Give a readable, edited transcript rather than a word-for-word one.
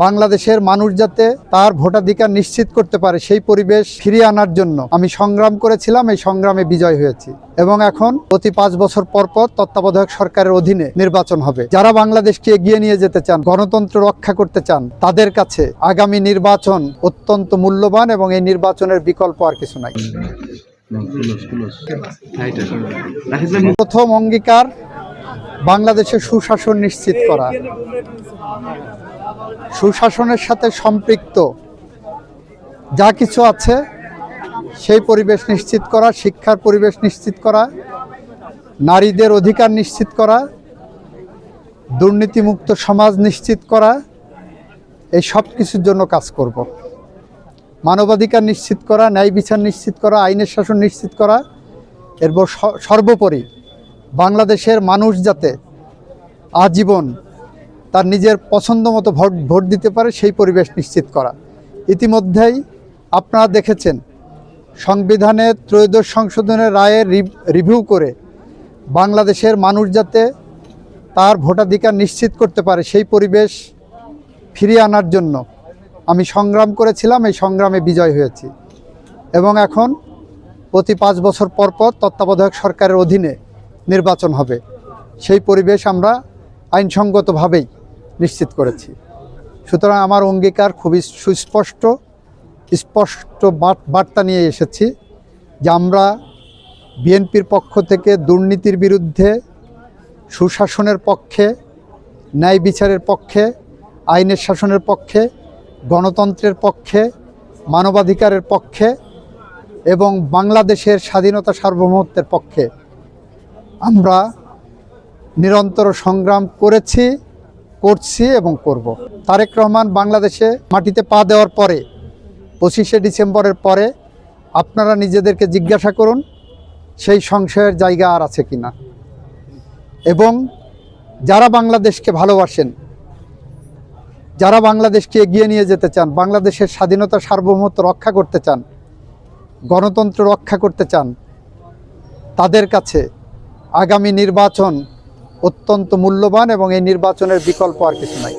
বাংলাদেশের মানুষ যাতে তার ভোটাধিকার নিশ্চিত করতে পারে সেই পরিবেশ ফিরিয়ে আনার জন্য আমি সংগ্রাম করেছিলাম, এই সংগ্রামে বিজয় হয়েছি এবং এখন প্রতি 5 বছর পর পর তত্ত্বাবধায়ক সরকারের অধীনে নির্বাচন হবে। যারা বাংলাদেশকে এগিয়ে নিয়ে যেতে চান, গণতন্ত্র রক্ষা করতে চান, তাদের কাছে আগামী নির্বাচন অত্যন্ত মূল্যবান এবং এই নির্বাচনের বিকল্প আর কিছু নাই। প্রথম অঙ্গীকার বাংলাদেশের সুশাসন নিশ্চিত করা, সুশাসনের সাথে সম্পৃক্ত যা কিছু আছে সেই পরিবেশ নিশ্চিত করা, শিক্ষার পরিবেশ নিশ্চিত করা, নারীদের অধিকার নিশ্চিত করা, দুর্নীতিমুক্ত সমাজ নিশ্চিত করা, এই সব কিছুর জন্য কাজ করব। মানবাধিকার নিশ্চিত করা, ন্যায় বিচার নিশ্চিত করা, আইনের শাসন নিশ্চিত করা, এরপর সর্বোপরি বাংলাদেশের মানুষ যাতে আজীবন তার নিজের পছন্দ মতো ভোট দিতে পারে সেই পরিবেশ নিশ্চিত করা। ইতিমধ্যেই আপনারা দেখেছেন সংবিধানের ত্রয়োদশ সংশোধনের রায়ের রিভিউ করে বাংলাদেশের মানুষ যাতে তার ভোটাধিকার নিশ্চিত করতে পারে সেই পরিবেশ ফিরিয়ে আনার জন্য আমি সংগ্রাম করেছিলাম, এই সংগ্রামে বিজয় হয়েছি এবং এখন প্রতি 5 বছর পর পর তত্ত্বাবধায়ক সরকারের অধীনে নির্বাচন হবে। সেই পরিবেশ আমরা আইনসঙ্গতভাবেই নিশ্চিত করেছি। সুতরাং আমার অঙ্গীকার খুবই সুস্পষ্ট, স্পষ্ট বার্তা নিয়ে এসেছি যে আমরা বিএনপির পক্ষ থেকে দুর্নীতির বিরুদ্ধে, সুশাসনের পক্ষে, ন্যায় বিচারের পক্ষে, আইনের শাসনের পক্ষে, গণতন্ত্রের পক্ষে, মানবাধিকারের পক্ষে এবং বাংলাদেশের স্বাধীনতা সার্বভৌমত্বের পক্ষে আমরা নিরন্তর সংগ্রাম করেছি, করছি এবং করব। তারেক রহমান বাংলাদেশে মাটিতে পা দেওয়ার পরে 25শে ডিসেম্বরের পরে আপনারা নিজেদেরকে জিজ্ঞাসা করুন সেই সংশয়ের জায়গা আর আছে কিনা। এবং যারা বাংলাদেশকে ভালোবাসেন, যারা বাংলাদেশকে এগিয়ে নিয়ে যেতে চান, বাংলাদেশের স্বাধীনতা সার্বভৌমত্ব রক্ষা করতে চান, গণতন্ত্র রক্ষা করতে চান, তাদের কাছে আগামী নির্বাচন অত্যন্ত মূল্যবান এবং এই নির্বাচনের বিকল্প আর কিছু নাই।